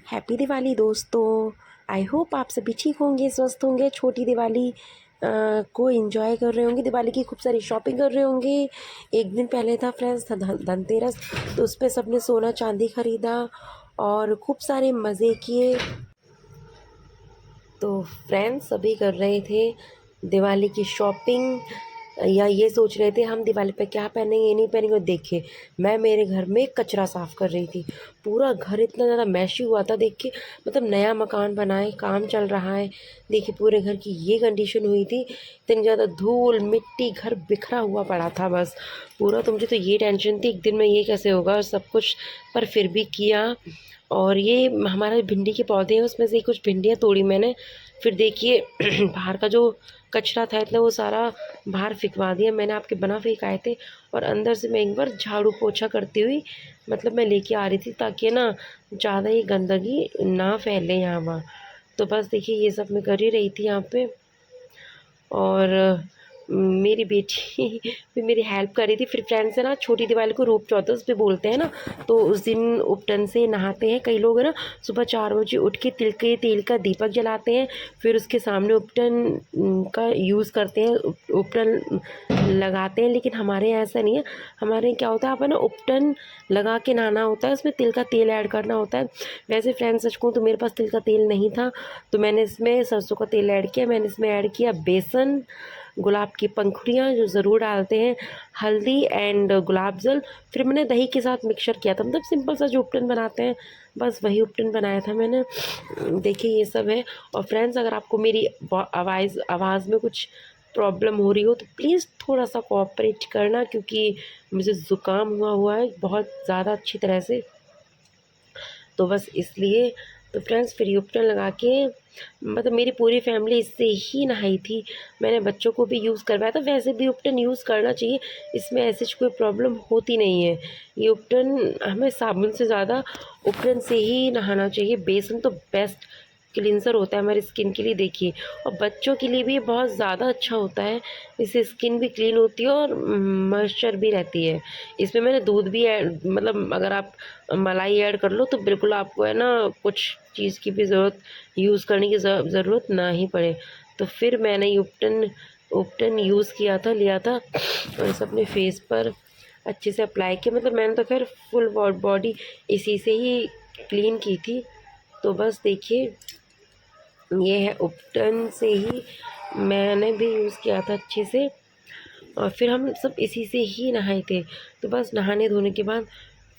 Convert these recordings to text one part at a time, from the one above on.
Happy Diwali दोस्तों। I hope आप सभी ठीक होंगे, स्वस्थ होंगे, छोटी दिवाली को एंजॉय कर रहे होंगे, दिवाली की खूब सारी शॉपिंग कर रहे होंगे। एक दिन पहले था फ्रेंड्स धनतेरस, तो उस पर सबने सोना चांदी ख़रीदा और खूब सारे मज़े किए। तो फ्रेंड्स सभी कर रहे थे दिवाली की शॉपिंग, या ये सोच रहे थे हम दिवाली पे क्या पहनेंगे, ये नहीं पहनेंगे। और देखिए मैं मेरे घर में कचरा साफ़ कर रही थी, पूरा घर इतना ज़्यादा मैशी हुआ था देख के। मतलब नया मकान बनाए, काम चल रहा है, देखिए पूरे घर की ये कंडीशन हुई थी। इतनी ज़्यादा धूल मिट्टी, घर बिखरा हुआ पड़ा था बस पूरा। तो मुझे तो ये टेंशन थी एक दिन में ये कैसे होगा सब कुछ, पर फिर भी किया। और ये हमारे भिंडी के पौधे हैं, उसमें से कुछ भिंडियाँ तोड़ी मैंने। फिर देखिए बाहर का जो कचरा था इतना वो सारा बाहर फिकवा दिया मैंने, आपके बना फेंकाए थे। और अंदर से मैं एक बार झाड़ू पोछा करती हुई मतलब मैं लेके आ रही थी, ताकि ना ज़्यादा ही गंदगी ना फैले यहाँ वहाँ। तो बस देखिए ये सब मैं कर ही रही थी यहाँ पे। और मेरी बेटी भी मेरी हेल्प कर रही थी। फिर फ्रेंड्स है ना, छोटी दिवाली को रूप चौदस भी बोलते हैं ना, तो उस दिन उपटन से नहाते हैं कई लोग है ना। सुबह 4 बजे उठ के तिल के तेल का दीपक जलाते हैं, फिर उसके सामने उपटन का यूज़ करते हैं, उपटन लगाते हैं। लेकिन हमारे यहाँ ऐसा नहीं है, हमारे यहाँ क्या होता है, आप है ना उपटन लगा के नहाना होता है, उसमें तिल का तेल ऐड करना होता है। वैसे फ्रेंड्स सच कहूँ तो मेरे पास तिल का तेल नहीं था, तो मैंने इसमें सरसों का तेल ऐड किया। मैंने इसमें ऐड किया बेसन, गुलाब की पंखुड़ियाँ जो ज़रूर डालते हैं, हल्दी एंड गुलाब जल। फिर मैंने दही के साथ मिक्सचर किया था, मतलब सिंपल सा जो उपटन बनाते हैं बस वही उपटन बनाया था मैंने। देखिए ये सब है। और फ्रेंड्स अगर आपको मेरी आवाज़ में कुछ प्रॉब्लम हो रही हो तो प्लीज़ थोड़ा सा कोऑपरेट करना, क्योंकि मुझे ज़ुकाम हुआ है बहुत ज़्यादा अच्छी तरह से, तो बस इसलिए। तो फ्रेंड्स फिर ये उपटन लगा के मतलब मेरी पूरी फैमिली इससे ही नहाई थी। मैंने बच्चों को भी यूज़ करवाया था। वैसे भी उपटन यूज़ करना चाहिए, इसमें ऐसी कोई प्रॉब्लम होती नहीं है। ये उपटन हमें साबुन से ज़्यादा उपटन से ही नहाना चाहिए। बेसन तो बेस्ट क्लींजर होता है हमारी स्किन के लिए देखिए। और बच्चों के लिए भी बहुत ज़्यादा अच्छा होता है, इससे स्किन भी क्लीन होती है और मॉइस्चर भी रहती है। इसमें मैंने दूध भी ऐड, मतलब अगर आप मलाई ऐड कर लो तो बिल्कुल आपको है ना कुछ चीज़ की भी ज़रूरत, यूज़ करने की ज़रूरत ना ही पड़े। तो फिर मैंने ये उपटन यूज़ किया था, लिया था और इसे अपने फेस पर अच्छे से अप्लाई किया। मतलब मैंने तो खैर फुल बॉडी इसी से ही क्लीन की थी। तो बस देखिए ये है उपटन से ही मैंने भी यूज़ किया था अच्छे से। और फिर हम सब इसी से ही नहाए थे। तो बस नहाने धोने के बाद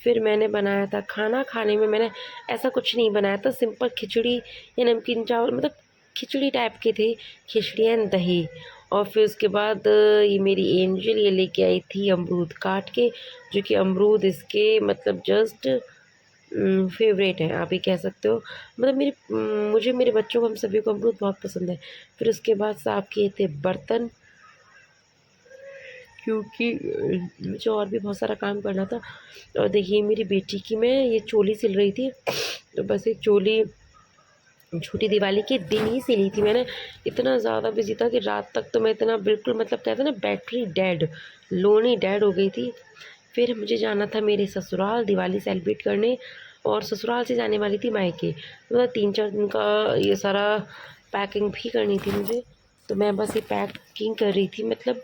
फिर मैंने बनाया था खाना। खाने में मैंने ऐसा कुछ नहीं बनाया था, सिंपल खिचड़ी या नमकीन चावल, मतलब खिचड़ी टाइप के थे, खिचड़ी एंड दही। और फिर उसके बाद ये मेरी एंजल ये लेके आई थी अमरूद काट के, जो कि अमरूद इसके मतलब जस्ट फेवरेट है आप ही कह सकते हो। मतलब मुझे, मेरे बच्चों को, हम सभी को अमरूद बहुत पसंद है। फिर उसके बाद साफ़ किए थे बर्तन, क्योंकि मुझे और भी बहुत सारा काम करना था। और देखिए मेरी बेटी की मैं ये चोली सिल रही थी, तो बस ये चोली छोटी दिवाली के दिन ही सिली थी मैंने। इतना ज़्यादा बिजी था कि रात तक तो मैं इतना बिल्कुल मतलब कहते हैं ना बैटरी डेड, लोनी डेड हो गई थी। फिर मुझे जाना था मेरे ससुराल दिवाली सेलिब्रेट करने, और ससुराल से जाने वाली थी मायके। मतलब 3-4 दिन का ये सारा पैकिंग भी करनी थी मुझे। तो मैं बस ये पैकिंग कर रही थी। मतलब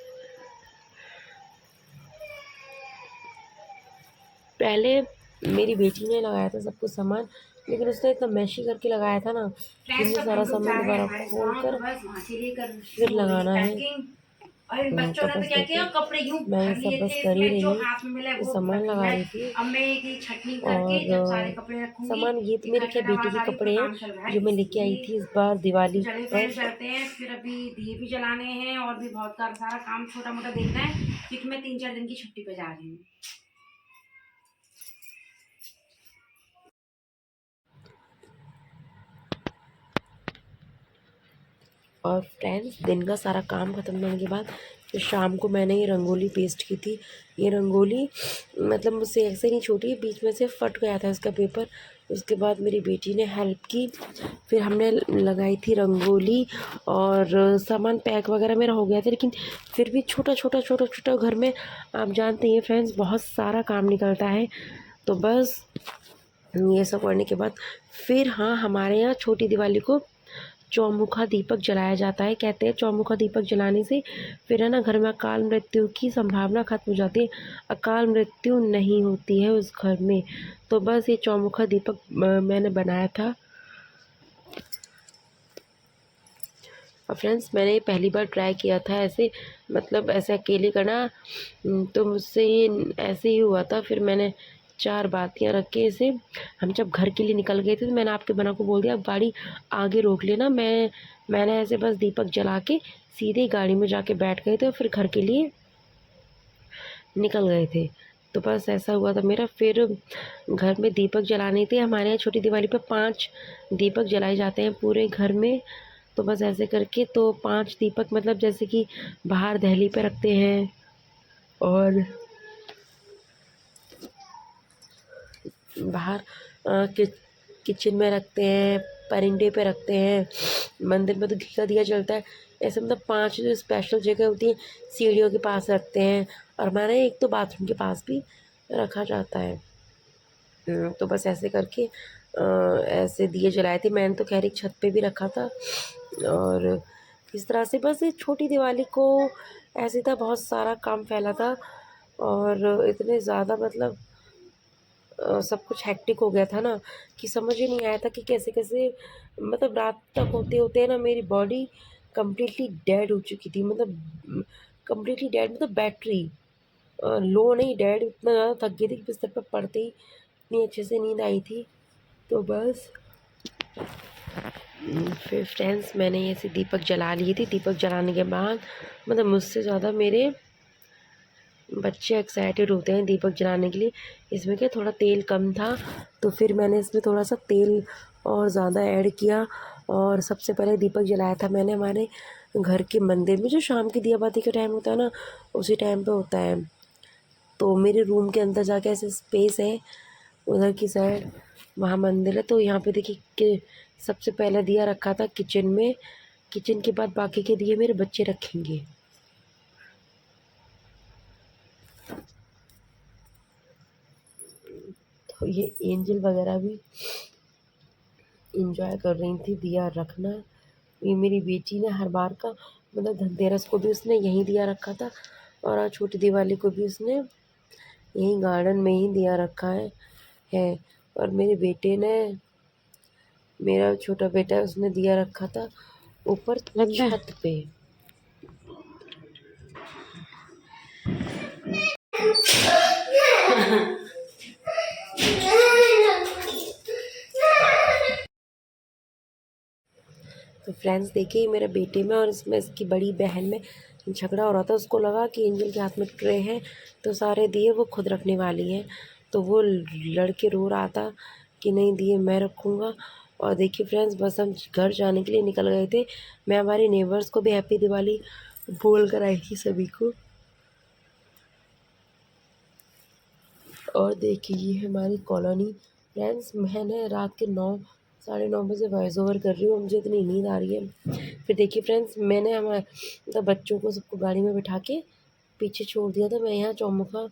पहले मेरी बेटी ने लगाया था सब कुछ सामान, लेकिन उसने इतना मैशी करके लगाया था ना कि मुझे सारा सामान दोबारा खोल कर फिर लगाना है। और इन बच्चों तो ने तो बस क्या किया, देखिए कपड़े यूं मैं ये भर सब लिए बस थे कर ही इसमें, रही जो हूँ, हाथ में मिला ये वो सामान भर लगा लिया। रही थी। अब मैं एक छटनी करके और जब सारे कपड़े रखूंगी, सामान ये तो मेरे क्या इकट्ठा बेटी के सारी, कपड़े हैं काम चल रहा जो है मैं लेके आई इसलिए। थी इस बार तो दिवाली चले पर। फ्रेंड चलते हैं, फिर अभी दिए भी जलाने हैं और भी बहुत सारा काम छोटा मोटा देखना है, क्योंकि मैं 3-4 दिन की छुट्टी पे जा रही हूँ। और फ्रेंड्स दिन का सारा काम ख़त्म होने के बाद फिर शाम को मैंने ये रंगोली पेस्ट की थी। ये रंगोली मतलब मुझसे ऐसे नहीं छूटी, बीच में से फट गया था इसका पेपर। उसके बाद मेरी बेटी ने हेल्प की, फिर हमने लगाई थी रंगोली। और सामान पैक वगैरह मेरा हो गया था, लेकिन फिर भी छोटा छोटा घर में आप जानते हैं फ्रेंड्स बहुत सारा काम निकलता है। तो बस ये सब करने के बाद फिर हाँ, हमारे यहाँ छोटी दिवाली को चौमुखा दीपक जलाया जाता है। कहते हैं चौमुखा दीपक जलाने से फिर है ना घर में अकाल मृत्यु की संभावना खत्म हो जाती है, अकाल मृत्यु नहीं होती है उस घर में। तो बस ये चौमुखा दीपक मैंने बनाया था। और फ्रेंड्स, मैंने ये पहली बार ट्राई किया था ऐसे, मतलब ऐसे अकेले करना। तो मुझसे ये ऐसे ही हुआ था। फिर मैंने 4 बातियाँ रख के इसे, हम जब घर के लिए निकल गए थे तो मैंने आपके बना को बोल दिया, अब गाड़ी आगे रोक लेना। मैंने ऐसे बस दीपक जला के सीधे गाड़ी में जाके बैठ गए थे और फिर घर के लिए निकल गए थे। तो बस ऐसा हुआ था मेरा। फिर घर में दीपक जलाने थे। हमारे यहाँ छोटी दिवाली पे 5 दीपक जलाए जाते हैं पूरे घर में। तो बस ऐसे करके तो 5 दीपक, मतलब जैसे कि बाहर दहली पे रखते हैं और बाहर किचन में रखते हैं, परिंदे पे रखते हैं, मंदिर में तो घी का दिया जलता है। ऐसे मतलब 5 जो स्पेशल जगह होती है, सीढ़ियों के पास रखते हैं और हमारे एक तो बाथरूम के पास भी रखा जाता है। तो बस ऐसे करके ऐसे दिए जलाए थे। मैंने तो खैर एक छत पे भी रखा था। और इस तरह से बस ये छोटी दिवाली को ऐसे था, बहुत सारा काम फैला था और इतने ज़्यादा मतलब सब कुछ हेक्टिक हो गया था ना कि समझ ही नहीं आया था कि कैसे कैसे, मतलब रात तक होते होते ना मेरी बॉडी कम्प्लीटली डेड हो चुकी थी। मतलब कम्प्लीटली डेड, मतलब बैटरी लो नहीं, डेड। इतना ज़्यादा थक गई थी कि बिस्तर पर पड़ते ही इतनी अच्छे से नींद आई थी। तो बस फिर फ्रेंड्स, मैंने ऐसे दीपक जला लिए थे। दीपक जलाने के बाद मतलब मुझसे ज़्यादा मेरे बच्चे एक्साइटेड होते हैं दीपक जलाने के लिए। इसमें क्या थोड़ा तेल कम था, तो फिर मैंने इसमें थोड़ा सा तेल और ज़्यादा ऐड किया और सबसे पहले दीपक जलाया था मैंने हमारे घर के मंदिर में, जो शाम की दिया बाती का टाइम होता है ना, उसी टाइम पे होता है। तो मेरे रूम के अंदर जाके ऐसे स्पेस है उधर की साइड, वहाँ मंदिर है। तो यहाँ पे देखिए कि सबसे पहला दिया रखा था किचन में। किचन के बाद बाकी के दिए मेरे बच्चे रखेंगे। तो ये एंजल वगैरह भी इंजॉय कर रही थी दिया रखना। ये मेरी बेटी ने हर बार का, मतलब धनतेरस को भी उसने यहीं दिया रखा था और आज छोटी दिवाली को भी उसने यहीं गार्डन में ही दिया रखा है। और मेरे बेटे ने, मेरा छोटा बेटा है, उसने दिया रखा था ऊपर छत पे। तो फ्रेंड्स देखिए, मेरे बेटे में और इसमें इसकी बड़ी बहन में झगड़ा हो रहा था। उसको लगा कि एंजल के हाथ में ट्रे है तो सारे दिए वो खुद रखने वाली है। तो वो लड़के रो रहा था कि नहीं, दिए मैं रखूँगा। और देखिए फ्रेंड्स, बस हम घर जाने के लिए निकल गए थे। मैं हमारे नेबर्स को भी हैप्पी दिवाली बोल कर आई थी सभी को। और देखिए ये है हमारी कॉलोनी। फ्रेंड्स, मैंने रात के 9 साढ़े 9 बजे वॉइस ओवर कर रही हूँ, मुझे इतनी नींद आ रही है। फिर देखिए फ्रेंड्स, मैंने हमारे मतलब बच्चों को सबको गाड़ी में बिठा के पीछे छोड़ दिया था। मैं यहाँ चौमुखा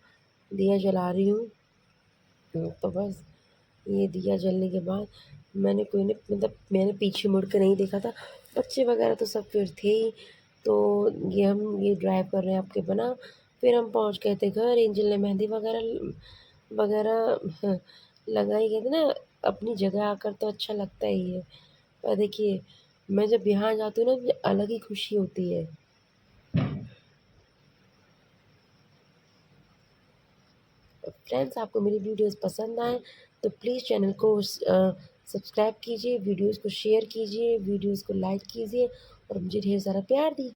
दिया जला रही हूँ। तो बस ये दिया जलने के बाद मैंने कोई नहीं, मतलब मैंने पीछे मुड़ कर नहीं देखा था। बच्चे वगैरह तो सब फिर थे ही। तो ये ड्राइव कर रहे हैं आपके बना। फिर हम पहुंच गए थे घर। एंजल ने मेहंदी वगैरह वगैरह लगाई गई थी ना। अपनी जगह आकर तो अच्छा लगता ही है। और देखिए, मैं जब यहाँ जाती हूँ ना, मुझे अलग ही खुशी होती है। फ्रेंड्स, आपको मेरी वीडियोस पसंद आए तो प्लीज़ चैनल को सब्सक्राइब कीजिए, वीडियोस को शेयर कीजिए, वीडियोस को लाइक कीजिए और मुझे ढेर सारा प्यार दीजिए।